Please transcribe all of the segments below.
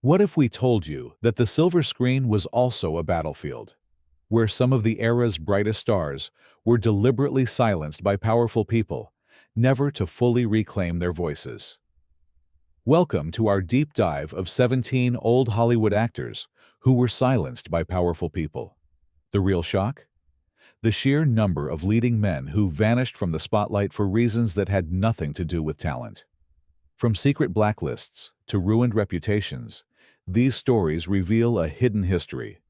What if we told you that the silver screen was also a battlefield, where some of the era's brightest stars were deliberately silenced by powerful people, never to fully reclaim their voices? Welcome to our deep dive of 17 old Hollywood actors who were silenced by powerful people. The real shock? The sheer number of leading men who vanished from the spotlight for reasons that had nothing to do with talent. From secret blacklists to ruined reputations, these stories reveal a hidden history.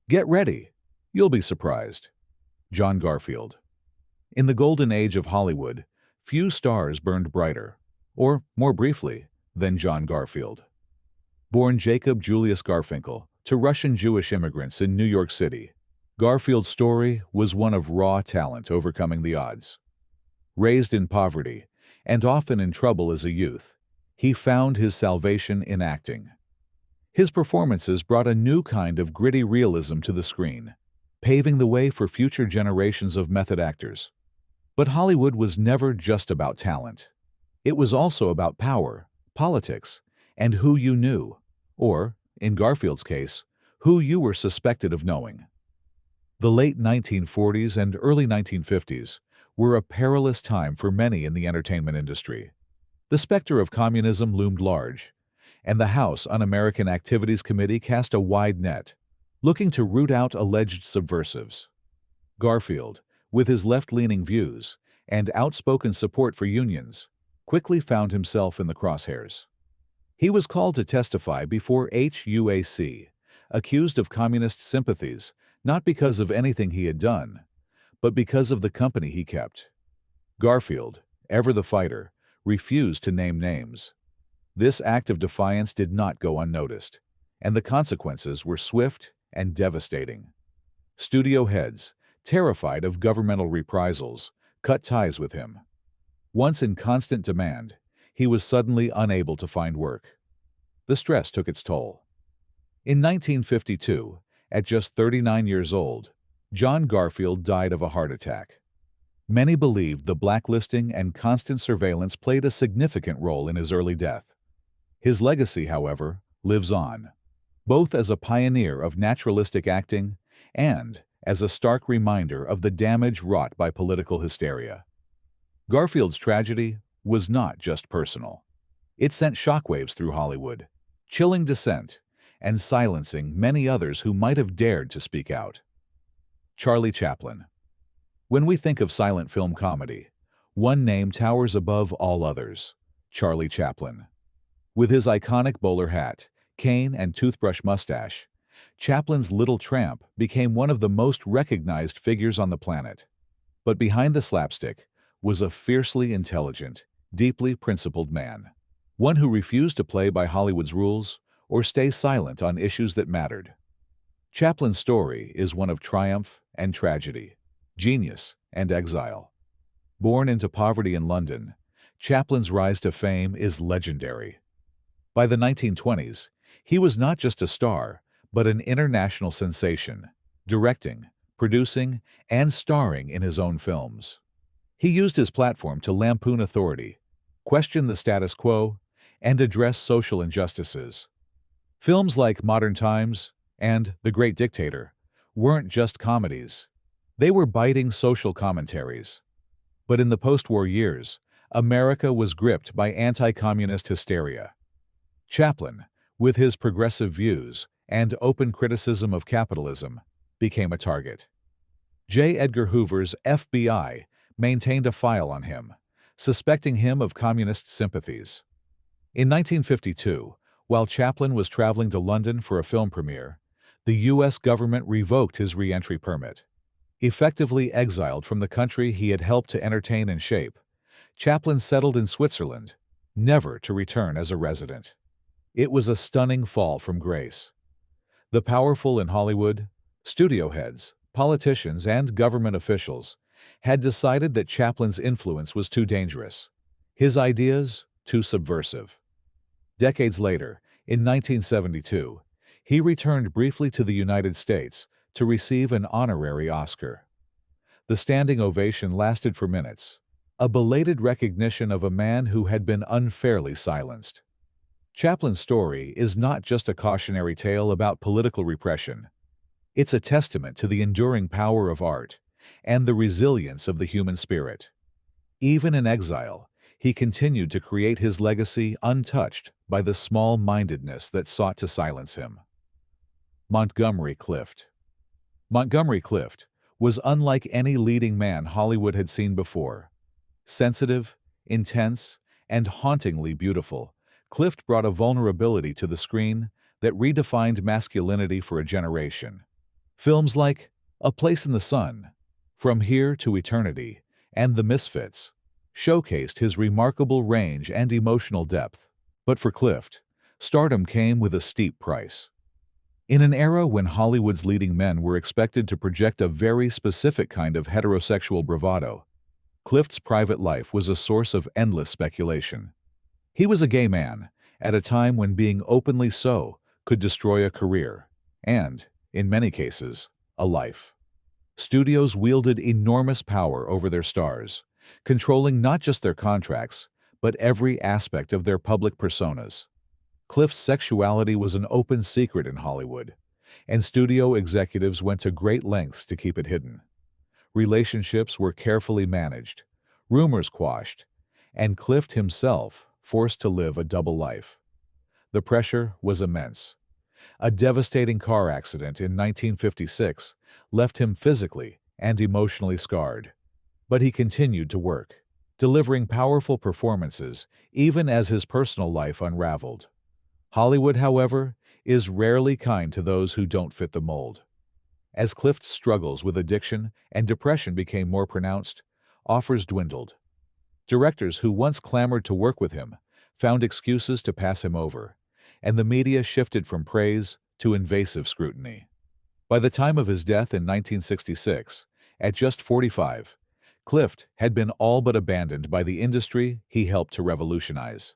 Get ready. You'll be surprised. John Garfield. In the golden age of Hollywood, few stars burned brighter, or more briefly, than John Garfield. Born Jacob Julius Garfinkel to Russian Jewish immigrants in New York City, Garfield's story was one of raw talent overcoming the odds. Raised in poverty, and often in trouble as a youth, he found his salvation in acting. His performances brought a new kind of gritty realism to the screen, paving the way for future generations of method actors. But Hollywood was never just about talent. It was also about power, politics, and who you knew, or, in Garfield's case, who you were suspected of knowing. The late 1940s and early 1950s were a perilous time for many in the entertainment industry. The specter of communism loomed large, and the House Un-American Activities Committee cast a wide net, looking to root out alleged subversives. Garfield, with his left-leaning views and outspoken support for unions, quickly found himself in the crosshairs. He was called to testify before HUAC, accused of communist sympathies, not because of anything he had done, but because of the company he kept. Garfield, ever the fighter, refused to name names. This act of defiance did not go unnoticed, and the consequences were swift and devastating. Studio heads, terrified of governmental reprisals, cut ties with him. Once in constant demand, he was suddenly unable to find work. The stress took its toll. In 1952, at just 39 years old, John Garfield died of a heart attack. Many believed the blacklisting and constant surveillance played a significant role in his early death. His legacy, however, lives on, both as a pioneer of naturalistic acting and as a stark reminder of the damage wrought by political hysteria. Garfield's tragedy was not just personal. It sent shockwaves through Hollywood, chilling dissent and silencing many others who might have dared to speak out. Charlie Chaplin. When we think of silent film comedy, one name towers above all others: Charlie Chaplin. With his iconic bowler hat, cane, and toothbrush mustache, Chaplin's Little Tramp became one of the most recognized figures on the planet. But behind the slapstick was a fiercely intelligent, deeply principled man, one who refused to play by Hollywood's rules or stay silent on issues that mattered. Chaplin's story is one of triumph and tragedy, genius and exile. Born into poverty in London, Chaplin's rise to fame is legendary. By the 1920s, he was not just a star, but an international sensation, directing, producing, and starring in his own films. He used his platform to lampoon authority, question the status quo, and address social injustices. Films like Modern Times and The Great Dictator weren't just comedies. They were biting social commentaries. But in the post-war years, America was gripped by anti-communist hysteria. Chaplin, with his progressive views and open criticism of capitalism, became a target. J. Edgar Hoover's FBI maintained a file on him, suspecting him of communist sympathies. In 1952, while Chaplin was traveling to London for a film premiere, the U.S. government revoked his re-entry permit. Effectively exiled from the country he had helped to entertain and shape, Chaplin settled in Switzerland, never to return as a resident. It was a stunning fall from grace. The powerful in Hollywood, studio heads, politicians, and government officials had decided that Chaplin's influence was too dangerous, his ideas too subversive. Decades later, in 1972, he returned briefly to the United States to receive an honorary Oscar. The standing ovation lasted for minutes, a belated recognition of a man who had been unfairly silenced. Chaplin's story is not just a cautionary tale about political repression. It's a testament to the enduring power of art and the resilience of the human spirit. Even in exile, he continued to create his legacy untouched by the small-mindedness that sought to silence him. Montgomery Clift. Montgomery Clift was unlike any leading man Hollywood had seen before. Sensitive, intense, and hauntingly beautiful, Clift brought a vulnerability to the screen that redefined masculinity for a generation. Films like A Place in the Sun, From Here to Eternity, and The Misfits showcased his remarkable range and emotional depth. But for Clift, stardom came with a steep price. In an era when Hollywood's leading men were expected to project a very specific kind of heterosexual bravado, Clift's private life was a source of endless speculation. He was a gay man, at a time when being openly so could destroy a career, and, in many cases, a life. Studios wielded enormous power over their stars, controlling not just their contracts, but every aspect of their public personas. Clift's sexuality was an open secret in Hollywood, and studio executives went to great lengths to keep it hidden. Relationships were carefully managed, rumors quashed, and Clift himself forced to live a double life. The pressure was immense. A devastating car accident in 1956 left him physically and emotionally scarred. But he continued to work, delivering powerful performances even as his personal life unraveled. Hollywood, however, is rarely kind to those who don't fit the mold. As Clift's struggles with addiction and depression became more pronounced, offers dwindled. Directors who once clamored to work with him found excuses to pass him over, and the media shifted from praise to invasive scrutiny. By the time of his death in 1966, at just 45, Clift had been all but abandoned by the industry he helped to revolutionize.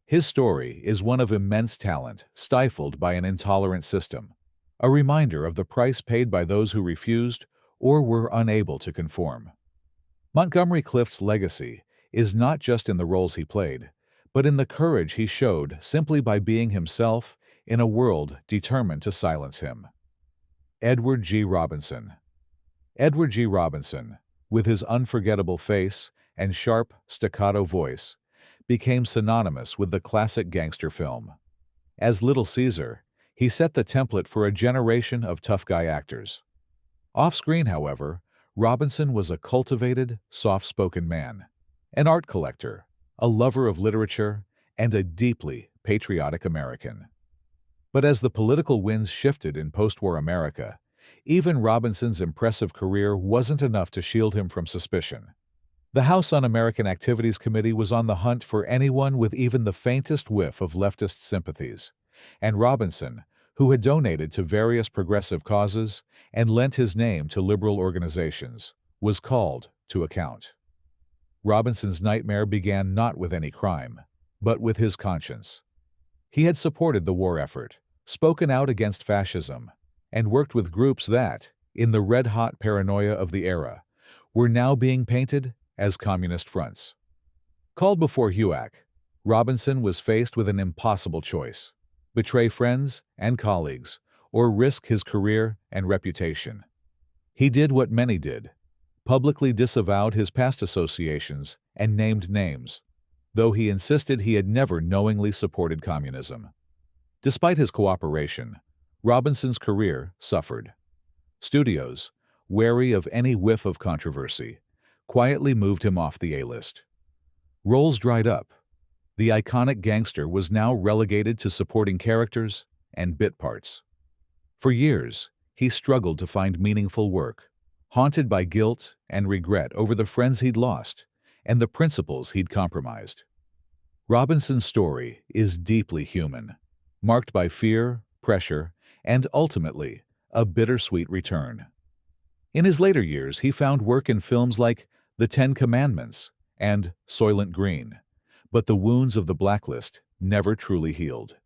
His story is one of immense talent stifled by an intolerant system, a reminder of the price paid by those who refused or were unable to conform. Montgomery Clift's legacy is not just in the roles he played, but in the courage he showed simply by being himself in a world determined to silence him. Edward G. Robinson. Edward G. Robinson, with his unforgettable face and sharp, staccato voice, became synonymous with the classic gangster film. As Little Caesar, he set the template for a generation of tough guy actors. Off-screen, however, Robinson was a cultivated, soft-spoken man, an art collector, a lover of literature, and a deeply patriotic American. But as the political winds shifted in post-war America, even Robinson's impressive career wasn't enough to shield him from suspicion. The House Un-American Activities Committee was on the hunt for anyone with even the faintest whiff of leftist sympathies, and Robinson, who had donated to various progressive causes and lent his name to liberal organizations, was called to account. Robinson's nightmare began not with any crime, but with his conscience. He had supported the war effort, spoken out against fascism, and worked with groups that, in the red-hot paranoia of the era, were now being painted as communist fronts. Called before HUAC, Robinson was faced with an impossible choice: betray friends and colleagues, or risk his career and reputation. He did what many did, publicly disavowed his past associations and named names, though he insisted he had never knowingly supported communism. Despite his cooperation, Robinson's career suffered. Studios, wary of any whiff of controversy, quietly moved him off the A-list. Roles dried up. The iconic gangster was now relegated to supporting characters and bit parts. For years, he struggled to find meaningful work, haunted by guilt and regret over the friends he'd lost and the principles he'd compromised. Robinson's story is deeply human, marked by fear, pressure, and ultimately, a bittersweet return. In his later years, he found work in films like The Ten Commandments and Soylent Green, but the wounds of the blacklist never truly healed.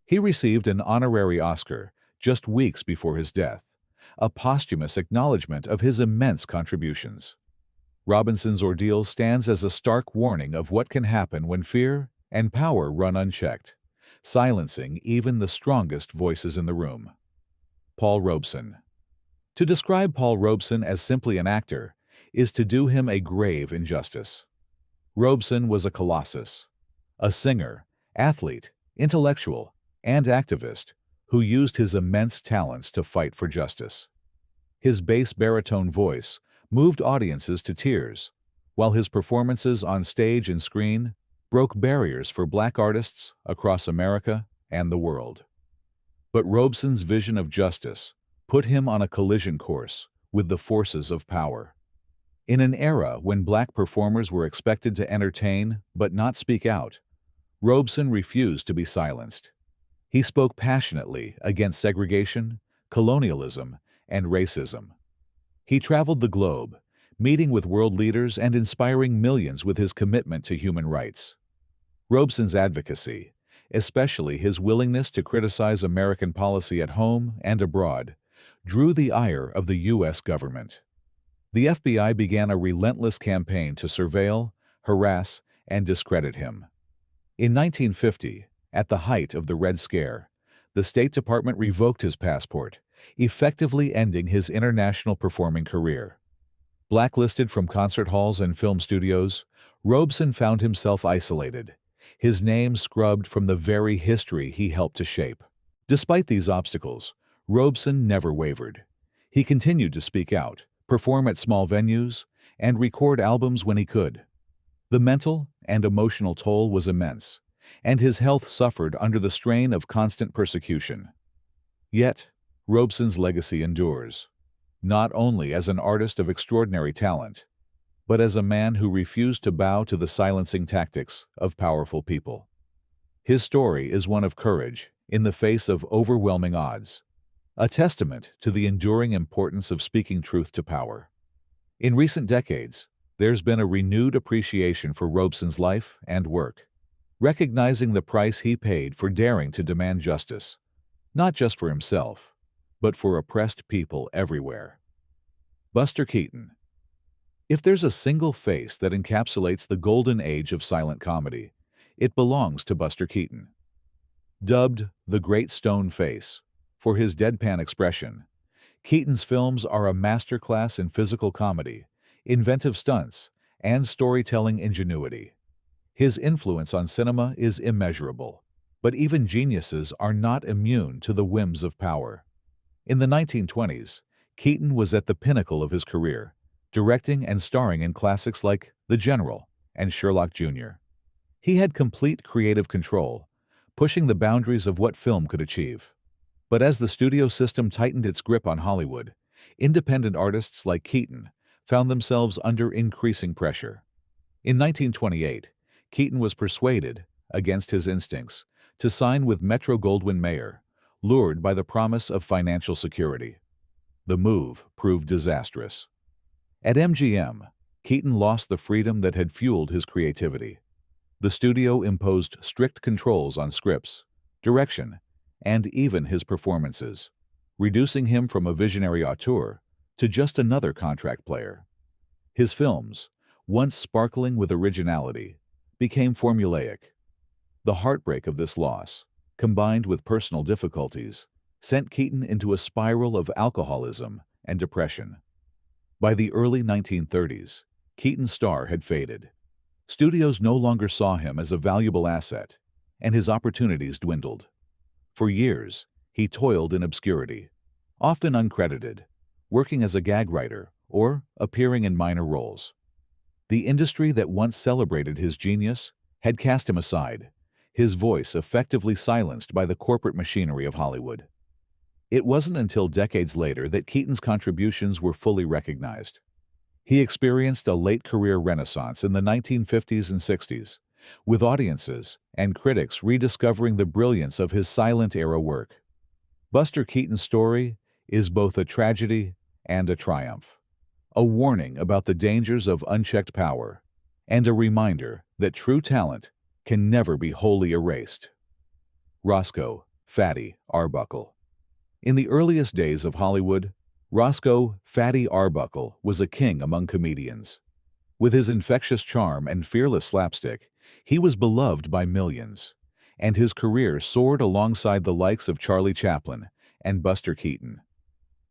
He received an honorary Oscar just weeks before his death, a posthumous acknowledgement of his immense contributions. Robinson's ordeal stands as a stark warning of what can happen when fear and power run unchecked. silencing even the strongest voices in the room. Paul Robeson. To describe Paul Robeson as simply an actor is to do him a grave injustice. Robeson was a colossus, a singer, athlete, intellectual, and activist who used his immense talents to fight for justice. His bass baritone voice moved audiences to tears, while his performances on stage and screen broke barriers for black artists across America and the world. But Robeson's vision of justice put him on a collision course with the forces of power. In an era when black performers were expected to entertain but not speak out, Robeson refused to be silenced. He spoke passionately against segregation, colonialism, and racism. He traveled the globe, meeting with world leaders and inspiring millions with his commitment to human rights. Robeson's advocacy, especially his willingness to criticize American policy at home and abroad, drew the ire of the U.S. government. The FBI began a relentless campaign to surveil, harass, and discredit him. In 1950, at the height of the Red Scare, the State Department revoked his passport, effectively ending his international performing career. Blacklisted from concert halls and film studios, Robeson found himself isolated, his name scrubbed from the very history he helped to shape. Despite these obstacles, Robeson never wavered. He continued to speak out, perform at small venues, and record albums when he could. The mental and emotional toll was immense, and his health suffered under the strain of constant persecution. Yet, Robeson's legacy endures, not only as an artist of extraordinary talent, but as a man who refused to bow to the silencing tactics of powerful people. His story is one of courage in the face of overwhelming odds, a testament to the enduring importance of speaking truth to power. In recent decades, there's been a renewed appreciation for Robeson's life and work, recognizing the price he paid for daring to demand justice, not just for himself, but for oppressed people everywhere. Buster Keaton. If there's a single face that encapsulates the golden age of silent comedy, it belongs to Buster Keaton. Dubbed the Great Stone Face for his deadpan expression, Keaton's films are a masterclass in physical comedy, inventive stunts, and storytelling ingenuity. His influence on cinema is immeasurable, but even geniuses are not immune to the whims of power. In the 1920s, Keaton was at the pinnacle of his career, directing and starring in classics like The General and Sherlock Jr. He had complete creative control, pushing the boundaries of what film could achieve. But as the studio system tightened its grip on Hollywood, independent artists like Keaton found themselves under increasing pressure. In 1928, Keaton was persuaded, against his instincts, to sign with Metro-Goldwyn-Mayer, lured by the promise of financial security. The move proved disastrous. At MGM, Keaton lost the freedom that had fueled his creativity. The studio imposed strict controls on scripts, direction, and even his performances, reducing him from a visionary auteur to just another contract player. His films, once sparkling with originality, became formulaic. The heartbreak of this loss, combined with personal difficulties, sent Keaton into a spiral of alcoholism and depression. By the early 1930s, Keaton's star had faded. Studios no longer saw him as a valuable asset, and his opportunities dwindled. For years, he toiled in obscurity, often uncredited, working as a gag writer or appearing in minor roles. The industry that once celebrated his genius had cast him aside, his voice effectively silenced by the corporate machinery of Hollywood. It wasn't until decades later that Keaton's contributions were fully recognized. He experienced a late-career renaissance in the 1950s and 60s, with audiences and critics rediscovering the brilliance of his silent-era work. Buster Keaton's story is both a tragedy and a triumph, a warning about the dangers of unchecked power, and a reminder that true talent can never be wholly erased. Roscoe "Fatty" Arbuckle. In the earliest days of Hollywood, Roscoe "Fatty" Arbuckle was a king among comedians. With his infectious charm and fearless slapstick, he was beloved by millions, and his career soared alongside the likes of Charlie Chaplin and Buster Keaton.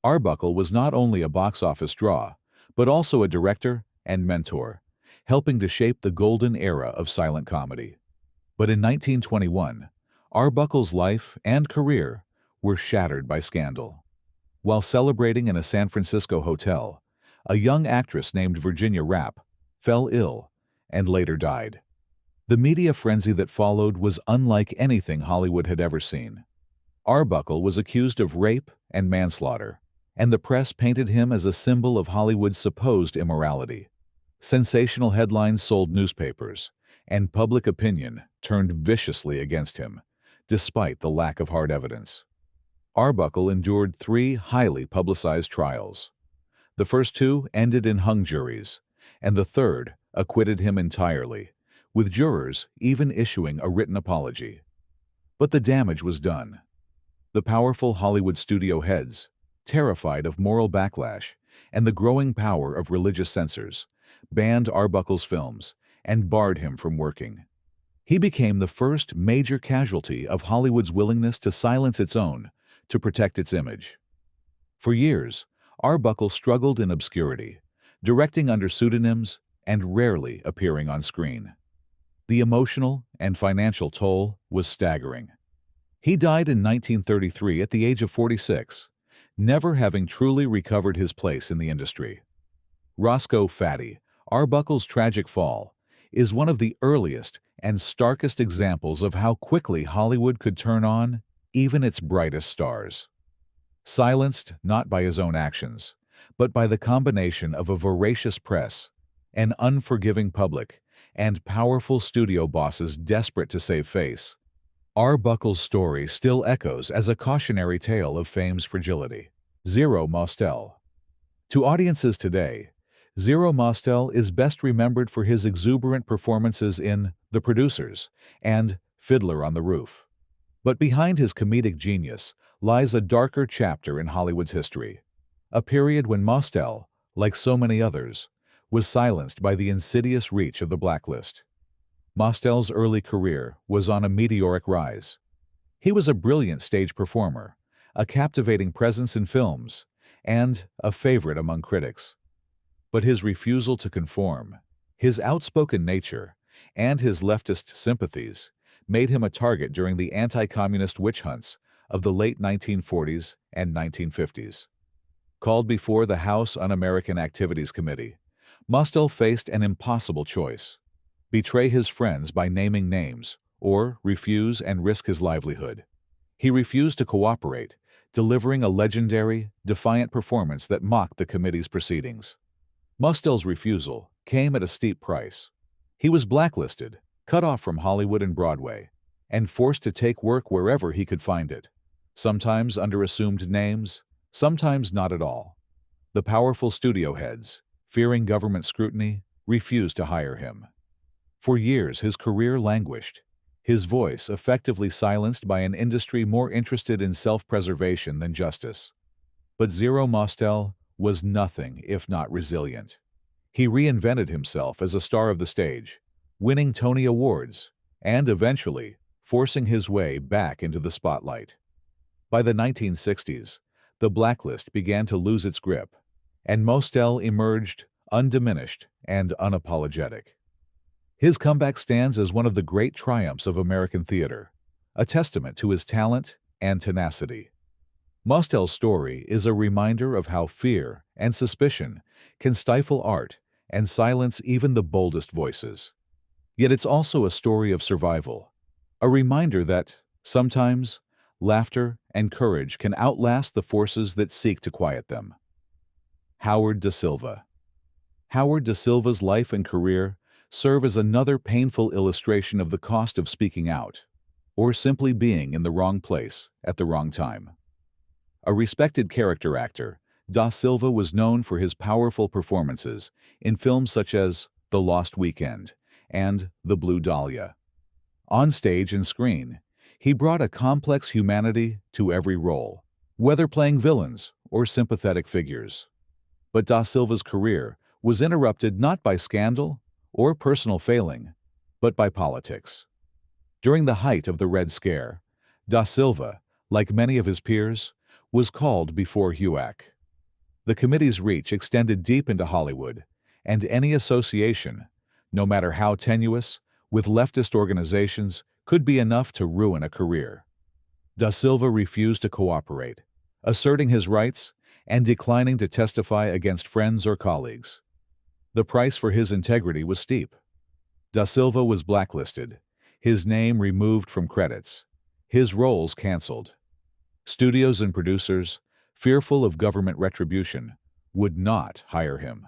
Arbuckle was not only a box office draw, but also a director and mentor, helping to shape the golden era of silent comedy. But in 1921, Arbuckle's life and career were shattered by scandal. While celebrating in a San Francisco hotel, a young actress named Virginia Rapp fell ill and later died. The media frenzy that followed was unlike anything Hollywood had ever seen. Arbuckle was accused of rape and manslaughter, and the press painted him as a symbol of Hollywood's supposed immorality. Sensational headlines sold newspapers, and public opinion turned viciously against him, despite the lack of hard evidence. Arbuckle endured 3 highly publicized trials. The first 2 ended in hung juries, and the third acquitted him entirely, with jurors even issuing a written apology. But the damage was done. The powerful Hollywood studio heads, terrified of moral backlash and the growing power of religious censors, banned Arbuckle's films and barred him from working. He became the first major casualty of Hollywood's willingness to silence its own to protect its image. For years, Arbuckle struggled in obscurity, directing under pseudonyms and rarely appearing on screen. The emotional and financial toll was staggering. He died in 1933 at the age of 46, never having truly recovered his place in the industry. Roscoe "Fatty" Arbuckle's tragic fall is one of the earliest and starkest examples of how quickly Hollywood could turn on even its brightest stars. Silenced not by his own actions, but by the combination of a voracious press, an unforgiving public, and powerful studio bosses desperate to save face, Arbuckle's story still echoes as a cautionary tale of fame's fragility. Zero Mostel. To audiences today, Zero Mostel is best remembered for his exuberant performances in The Producers and Fiddler on the Roof. But behind his comedic genius lies a darker chapter in Hollywood's history, a period when Mostel, like so many others, was silenced by the insidious reach of the blacklist. Mostel's early career was on a meteoric rise. He was a brilliant stage performer, a captivating presence in films, and a favorite among critics. But his refusal to conform, his outspoken nature, and his leftist sympathies made him a target during the anti-communist witch hunts of the late 1940s and 1950s. Called before the House Un-American Activities Committee, Mostel faced an impossible choice: betray his friends by naming names, or refuse and risk his livelihood. He refused to cooperate, delivering a legendary, defiant performance that mocked the committee's proceedings. Mostel's refusal came at a steep price. He was blacklisted, cut off from Hollywood and Broadway, and forced to take work wherever he could find it, sometimes under assumed names, sometimes not at all. The powerful studio heads, fearing government scrutiny, refused to hire him. For years his career languished, his voice effectively silenced by an industry more interested in self-preservation than justice. But Zero Mostel was nothing if not resilient. He reinvented himself as a star of the stage, winning Tony Awards, and eventually forcing his way back into the spotlight. By the 1960s, the blacklist began to lose its grip, and Mostel emerged undiminished and unapologetic. His comeback stands as one of the great triumphs of American theater, a testament to his talent and tenacity. Mostel's story is a reminder of how fear and suspicion can stifle art and silence even the boldest voices. Yet it's also a story of survival, a reminder that, sometimes, laughter and courage can outlast the forces that seek to quiet them. Howard Da Silva. Howard Da Silva's life and career serve as another painful illustration of the cost of speaking out, or simply being in the wrong place at the wrong time. A respected character actor, Da Silva was known for his powerful performances in films such as The Lost Weekend and The Blue Dahlia. On stage and screen, he brought a complex humanity to every role, whether playing villains or sympathetic figures. But Da Silva's career was interrupted not by scandal or personal failing, but by politics. During the height of the Red Scare, Da Silva, like many of his peers, was called before HUAC. The committee's reach extended deep into Hollywood, and any association, no matter how tenuous, with leftist organizations could be enough to ruin a career. Da Silva refused to cooperate, asserting his rights and declining to testify against friends or colleagues. The price for his integrity was steep. Da Silva was blacklisted, his name removed from credits, his roles canceled. Studios and producers, fearful of government retribution, would not hire him.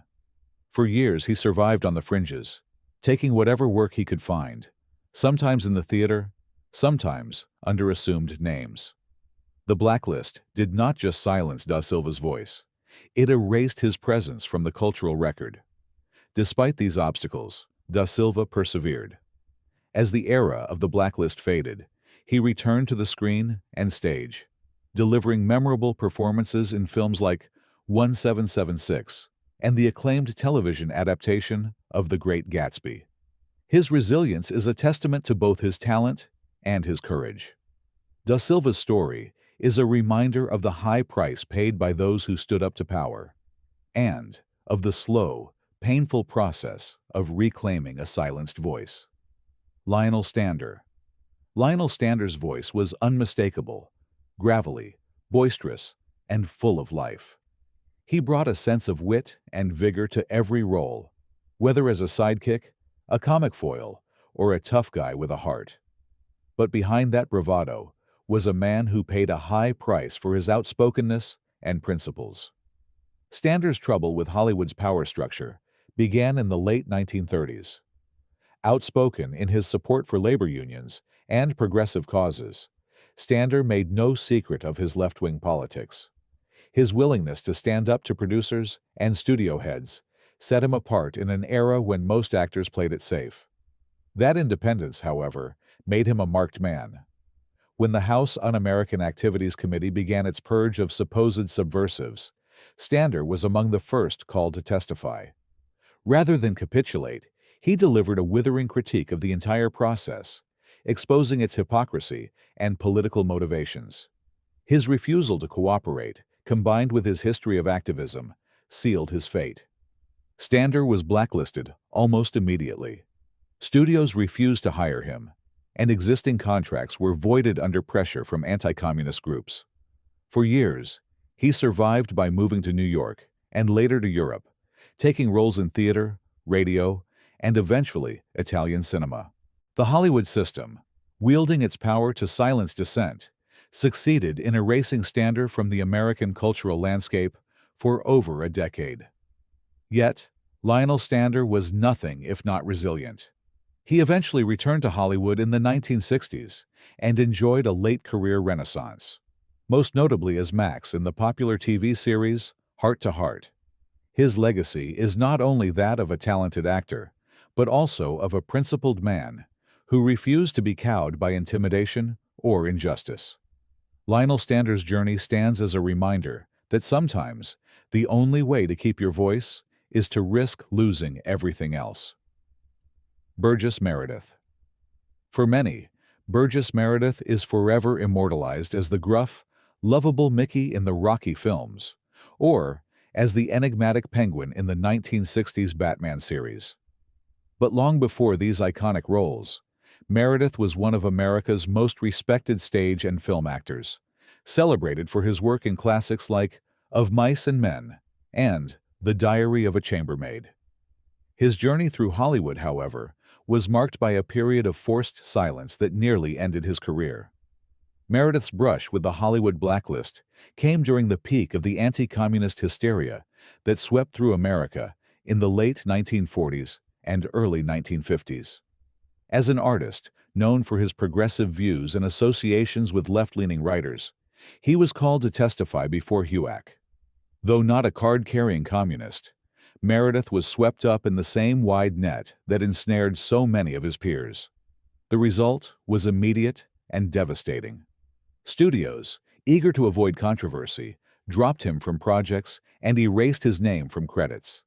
For years he survived on the fringes, taking whatever work he could find, sometimes in the theater, sometimes under assumed names. The blacklist did not just silence Da Silva's voice, it erased his presence from the cultural record. Despite these obstacles, Da Silva persevered. As the era of the blacklist faded, he returned to the screen and stage, delivering memorable performances in films like 1776 and the acclaimed television adaptation of The Great Gatsby. His resilience is a testament to both his talent and his courage. Da Silva's story is a reminder of the high price paid by those who stood up to power, and of the slow, painful process of reclaiming a silenced voice. Lionel Stander. Lionel Stander's voice was unmistakable, gravelly, boisterous, and full of life. He brought a sense of wit and vigor to every role, whether as a sidekick, a comic foil, or a tough guy with a heart. But behind that bravado was a man who paid a high price for his outspokenness and principles. Stander's trouble with Hollywood's power structure began in the late 1930s. Outspoken in his support for labor unions and progressive causes, Stander made no secret of his left-wing politics. His willingness to stand up to producers and studio heads set him apart in an era when most actors played it safe. That independence, however, made him a marked man. When the House Un-American Activities Committee began its purge of supposed subversives, Stander was among the first called to testify. Rather than capitulate, he delivered a withering critique of the entire process, exposing its hypocrisy and political motivations. His refusal to cooperate, combined with his history of activism, sealed his fate. Stander was blacklisted almost immediately. Studios refused to hire him, and existing contracts were voided under pressure from anti-communist groups. For years, he survived by moving to New York and later to Europe, taking roles in theater, radio, and eventually Italian cinema. The Hollywood system, wielding its power to silence dissent, succeeded in erasing Stander from the American cultural landscape for over a decade. Yet, Lionel Stander was nothing if not resilient. He eventually returned to Hollywood in the 1960s and enjoyed a late-career renaissance, most notably as Max in the popular TV series Heart to Heart. His legacy is not only that of a talented actor, but also of a principled man who refused to be cowed by intimidation or injustice. Lionel Stander's journey stands as a reminder that sometimes the only way to keep your voice is to risk losing everything else. Burgess Meredith. For many, Burgess Meredith is forever immortalized as the gruff, lovable Mickey in the Rocky films, or as the enigmatic Penguin in the 1960s Batman series. But long before these iconic roles, Meredith was one of America's most respected stage and film actors, celebrated for his work in classics like Of Mice and Men and The Diary of a Chambermaid. His journey through Hollywood, however, was marked by a period of forced silence that nearly ended his career. Meredith's brush with the Hollywood blacklist came during the peak of the anti-communist hysteria that swept through America in the late 1940s and early 1950s. As an artist, known for his progressive views and associations with left-leaning writers, he was called to testify before HUAC. Though not a card-carrying communist, Meredith was swept up in the same wide net that ensnared so many of his peers. The result was immediate and devastating. Studios, eager to avoid controversy, dropped him from projects and erased his name from credits.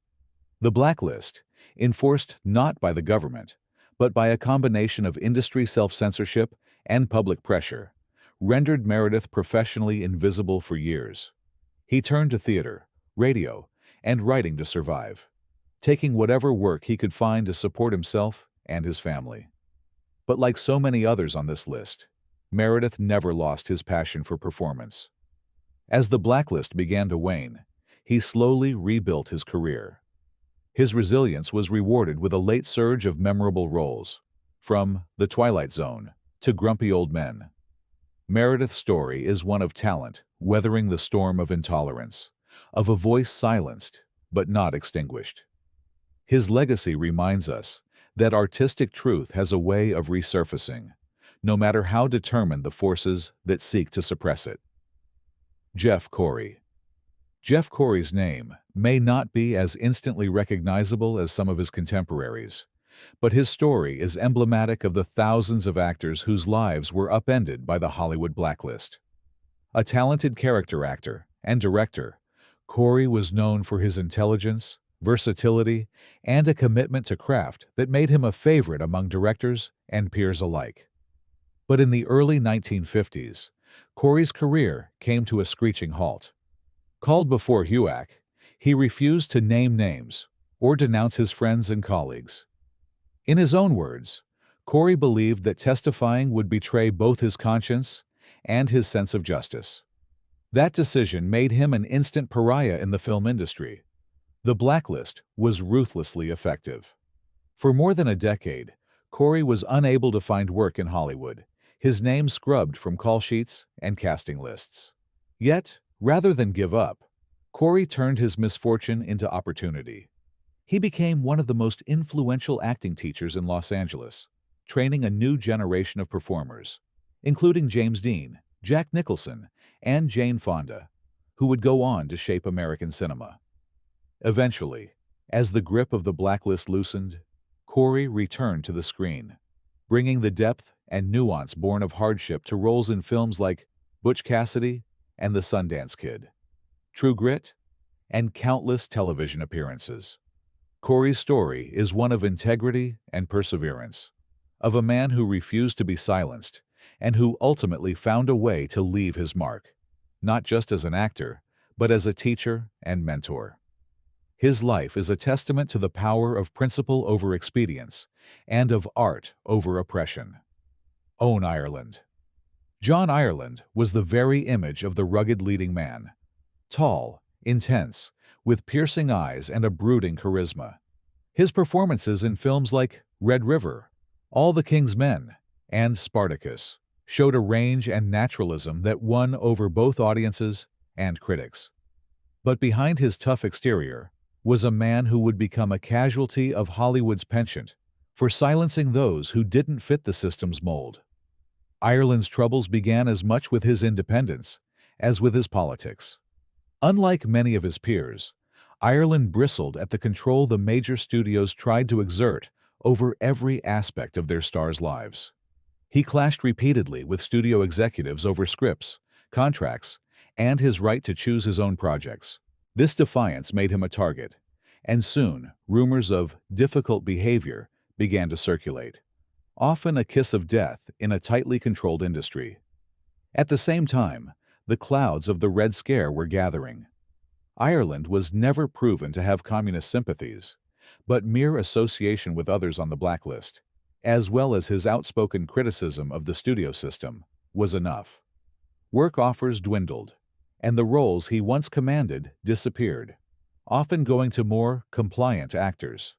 The blacklist, enforced not by the government, but by a combination of industry self-censorship and public pressure, rendered Meredith professionally invisible for years. He turned to theater, radio, and writing to survive, taking whatever work he could find to support himself and his family. But like so many others on this list, Meredith never lost his passion for performance. As the blacklist began to wane, he slowly rebuilt his career. His resilience was rewarded with a late surge of memorable roles, from The Twilight Zone to Grumpy Old Men. Meredith's story is one of talent weathering the storm of intolerance, of a voice silenced but not extinguished. His legacy reminds us that artistic truth has a way of resurfacing, no matter how determined the forces that seek to suppress it. Jeff Corey. Jeff Corey's name may not be as instantly recognizable as some of his contemporaries, but his story is emblematic of the thousands of actors whose lives were upended by the Hollywood blacklist. A talented character actor and director, Corey was known for his intelligence, versatility, and a commitment to craft that made him a favorite among directors and peers alike. But in the early 1950s, Corey's career came to a screeching halt. Called before HUAC, he refused to name names or denounce his friends and colleagues. In his own words, Corey believed that testifying would betray both his conscience and his sense of justice. That decision made him an instant pariah in the film industry. The blacklist was ruthlessly effective. For more than a decade, Corey was unable to find work in Hollywood, his name scrubbed from call sheets and casting lists. Yet, rather than give up, Corey turned his misfortune into opportunity. He became one of the most influential acting teachers in Los Angeles, training a new generation of performers, including James Dean, Jack Nicholson, and Jane Fonda, who would go on to shape American cinema. Eventually, as the grip of the blacklist loosened, Corey returned to the screen, bringing the depth and nuance born of hardship to roles in films like Butch Cassidy and The Sundance Kid, True Grit, and countless television appearances. Corey's story is one of integrity and perseverance, of a man who refused to be silenced and who ultimately found a way to leave his mark, not just as an actor, but as a teacher and mentor. His life is a testament to the power of principle over expedience and of art over oppression. Own Ireland. John Ireland was the very image of the rugged leading man. Tall, intense, with piercing eyes and a brooding charisma. His performances in films like Red River, All the King's Men, and Spartacus showed a range and naturalism that won over both audiences and critics. But behind his tough exterior was a man who would become a casualty of Hollywood's penchant for silencing those who didn't fit the system's mold. Ireland's troubles began as much with his independence as with his politics. Unlike many of his peers, Ireland bristled at the control the major studios tried to exert over every aspect of their stars' lives. He clashed repeatedly with studio executives over scripts, contracts, and his right to choose his own projects. This defiance made him a target, and soon rumors of difficult behavior began to circulate, often a kiss of death in a tightly controlled industry. At the same time, the clouds of the Red Scare were gathering. Ireland was never proven to have communist sympathies, but mere association with others on the blacklist, as well as his outspoken criticism of the studio system, was enough. Work offers dwindled, and the roles he once commanded disappeared, often going to more compliant actors.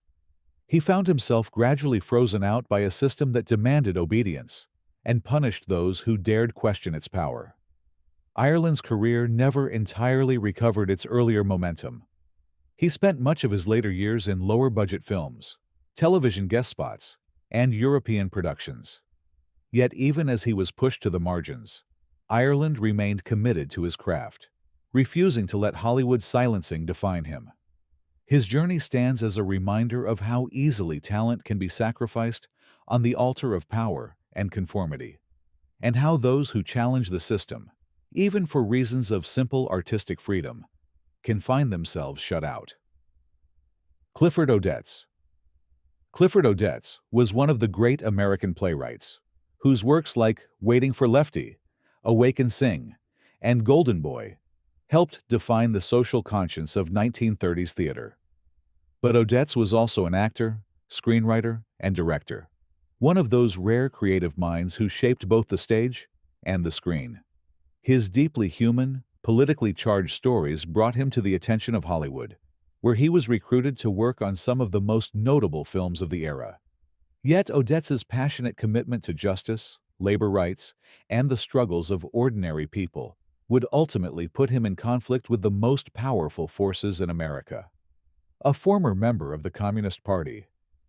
He found himself gradually frozen out by a system that demanded obedience and punished those who dared question its power. Ireland's career never entirely recovered its earlier momentum. He spent much of his later years in lower-budget films, television guest spots, and European productions. Yet even as he was pushed to the margins, Ireland remained committed to his craft, refusing to let Hollywood's silencing define him. His journey stands as a reminder of how easily talent can be sacrificed on the altar of power and conformity, and how those who challenge the system, even for reasons of simple artistic freedom, can find themselves shut out. Clifford Odets. Clifford Odets was one of the great American playwrights, whose works like Waiting for Lefty, Awake and Sing, and Golden Boy helped define the social conscience of 1930s theater. But Odets was also an actor, screenwriter, and director, one of those rare creative minds who shaped both the stage and the screen. His deeply human, politically charged stories brought him to the attention of Hollywood, where he was recruited to work on some of the most notable films of the era. Yet Odets's passionate commitment to justice, labor rights, and the struggles of ordinary people would ultimately put him in conflict with the most powerful forces in America. A former member of the Communist Party,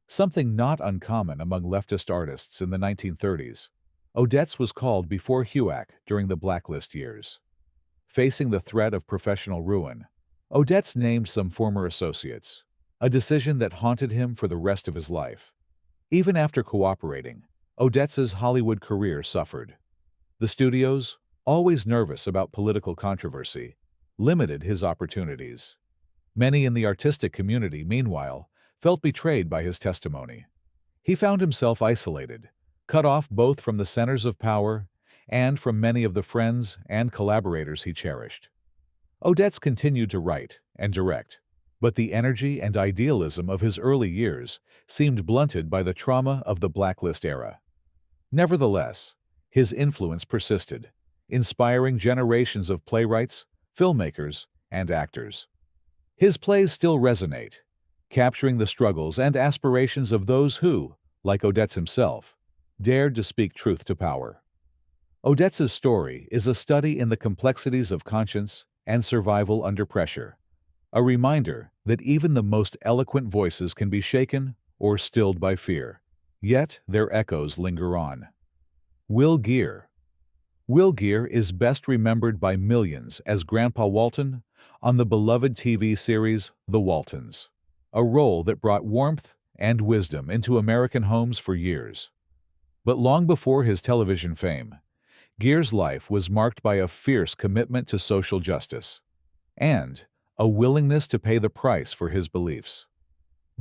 something not uncommon among leftist artists in the 1930s, Odets was called before HUAC during the blacklist years. Facing the threat of professional ruin, Odets named some former associates, a decision that haunted him for the rest of his life. Even after cooperating, Odets's Hollywood career suffered. The studios, always nervous about political controversy, limited his opportunities. Many in the artistic community, meanwhile, felt betrayed by his testimony. He found himself isolated, cut off both from the centers of power and from many of the friends and collaborators he cherished. Odets continued to write and direct, but the energy and idealism of his early years seemed blunted by the trauma of the blacklist era. Nevertheless, his influence persisted, inspiring generations of playwrights, filmmakers, and actors. His plays still resonate, capturing the struggles and aspirations of those who, like Odets himself, dared to speak truth to power. Odets's story is a study in the complexities of conscience and survival under pressure, a reminder that even the most eloquent voices can be shaken or stilled by fear, yet their echoes linger on. Geer. Geer is best remembered by millions as Grandpa Walton on the beloved TV series The Waltons, a role that brought warmth and wisdom into American homes for years. But long before his television fame, Geer's life was marked by a fierce commitment to social justice and a willingness to pay the price for his beliefs.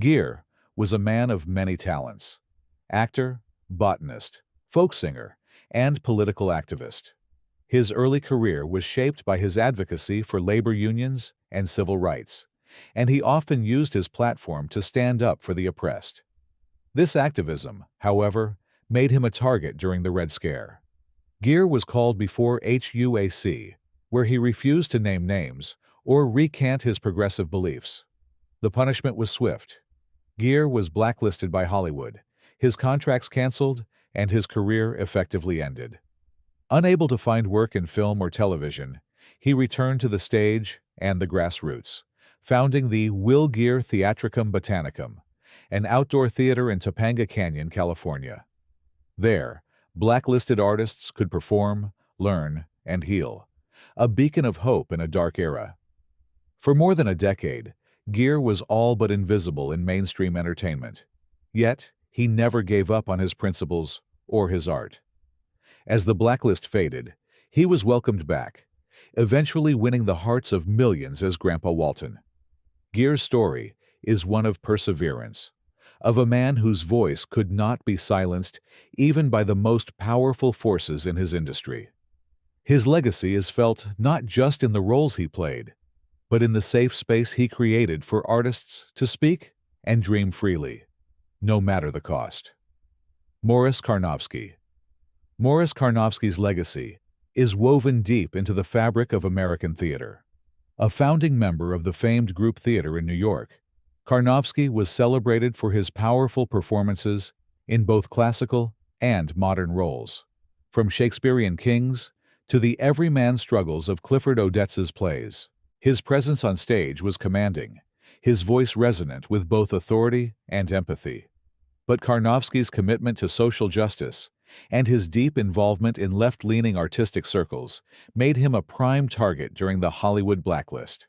Geer was a man of many talents: actor, botanist, folk singer, and political activist. His early career was shaped by his advocacy for labor unions and civil rights, and he often used his platform to stand up for the oppressed. This activism, however, made him a target during the Red Scare. Geer was called before HUAC, where he refused to name names or recant his progressive beliefs. The punishment was swift. Geer was blacklisted by Hollywood, his contracts canceled, and his career effectively ended. Unable to find work in film or television, he returned to the stage and the grassroots, founding the Geer Theatricum Botanicum, an outdoor theater in Topanga Canyon, California. There, blacklisted artists could perform, learn, and heal, a beacon of hope in a dark era. For more than a decade, Geer was all but invisible in mainstream entertainment. Yet, he never gave up on his principles or his art. As the blacklist faded, he was welcomed back, eventually winning the hearts of millions as Grandpa Walton. Geer's story is one of perseverance, of a man whose voice could not be silenced even by the most powerful forces in his industry. His legacy is felt not just in the roles he played, but in the safe space he created for artists to speak and dream freely, no matter the cost. Carnovsky. Carnovsky's legacy is woven deep into the fabric of American theater. A founding member of the famed group theater in New York, Carnovsky was celebrated for his powerful performances in both classical and modern roles, from Shakespearean kings to the everyman struggles of Clifford Odets's plays. His presence on stage was commanding, his voice resonant with both authority and empathy. But Carnovsky's commitment to social justice and his deep involvement in left-leaning artistic circles made him a prime target during the Hollywood blacklist.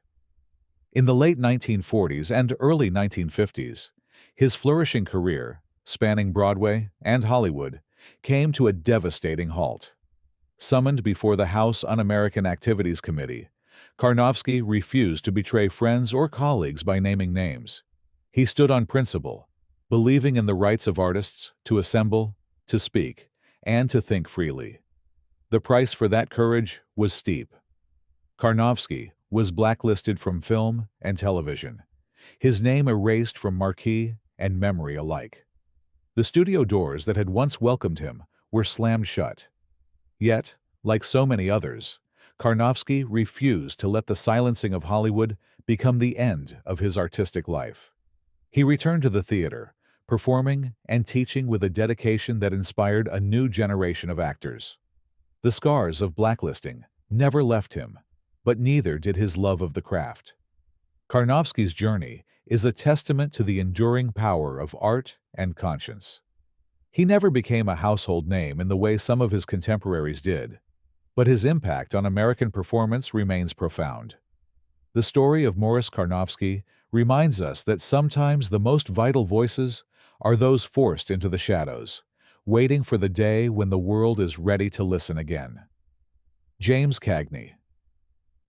In the late 1940s and early 1950s, his flourishing career, spanning Broadway and Hollywood, came to a devastating halt. Summoned before the House Un-American Activities Committee, Carnovsky refused to betray friends or colleagues by naming names. He stood on principle, believing in the rights of artists to assemble, to speak, and to think freely. The price for that courage was steep. Carnovsky was blacklisted from film and television, his name erased from marquee and memory alike. The studio doors that had once welcomed him were slammed shut. Yet, like so many others, Carnovsky refused to let the silencing of Hollywood become the end of his artistic life. He returned to the theater, performing and teaching with a dedication that inspired a new generation of actors. The scars of blacklisting never left him, but neither did his love of the craft. Carnovsky's journey is a testament to the enduring power of art and conscience. He never became a household name in the way some of his contemporaries did, but his impact on American performance remains profound. The story of Morris Carnovsky reminds us that sometimes the most vital voices are those forced into the shadows, waiting for the day when the world is ready to listen again. James Cagney.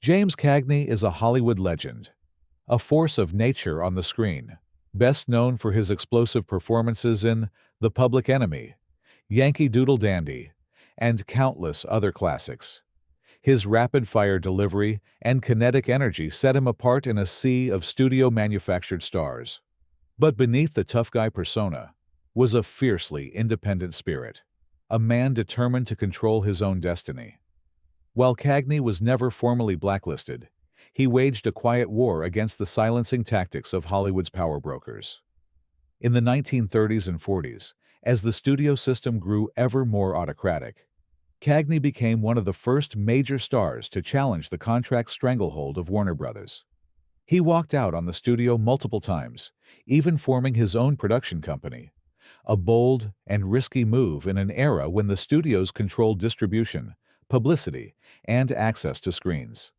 James Cagney is a Hollywood legend, a force of nature on the screen, best known for his explosive performances in The Public Enemy, Yankee Doodle Dandy, and countless other classics. His rapid-fire delivery and kinetic energy set him apart in a sea of studio-manufactured stars. But beneath the tough guy persona was a fiercely independent spirit, a man determined to control his own destiny. While Cagney was never formally blacklisted, he waged a quiet war against the silencing tactics of Hollywood's power brokers. In the 1930s and 40s, as the studio system grew ever more autocratic, Cagney became one of the first major stars to challenge the contract stranglehold of Warner Brothers. He walked out on the studio multiple times, even forming his own production company, a bold and risky move in an era when the studios controlled distribution, publicity, and access to screens.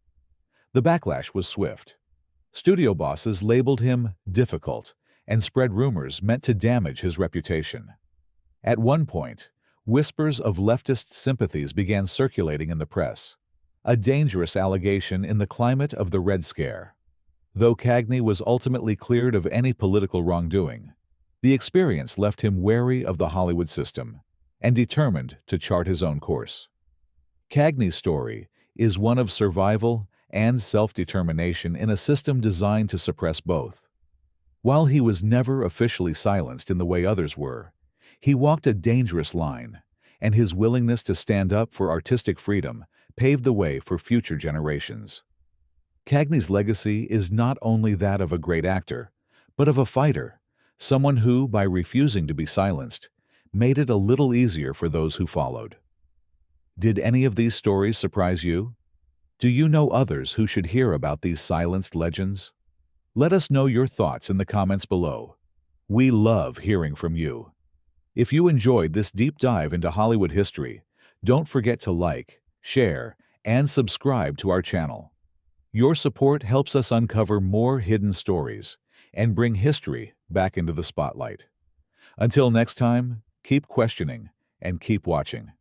The backlash was swift. Studio bosses labeled him difficult and spread rumors meant to damage his reputation. At one point, whispers of leftist sympathies began circulating in the press, a dangerous allegation in the climate of the Red Scare. Though Cagney was ultimately cleared of any political wrongdoing, the experience left him wary of the Hollywood system and determined to chart his own course. Cagney's story is one of survival and self-determination in a system designed to suppress both. While he was never officially silenced in the way others were, he walked a dangerous line, and his willingness to stand up for artistic freedom paved the way for future generations. Cagney's legacy is not only that of a great actor, but of a fighter, someone who, by refusing to be silenced, made it a little easier for those who followed. Did any of these stories surprise you? Do you know others who should hear about these silenced legends? Let us know your thoughts in the comments below. We love hearing from you. If you enjoyed this deep dive into Hollywood history, don't forget to like, share, and subscribe to our channel. Your support helps us uncover more hidden stories and bring history back into the spotlight. Until next time, keep questioning and keep watching.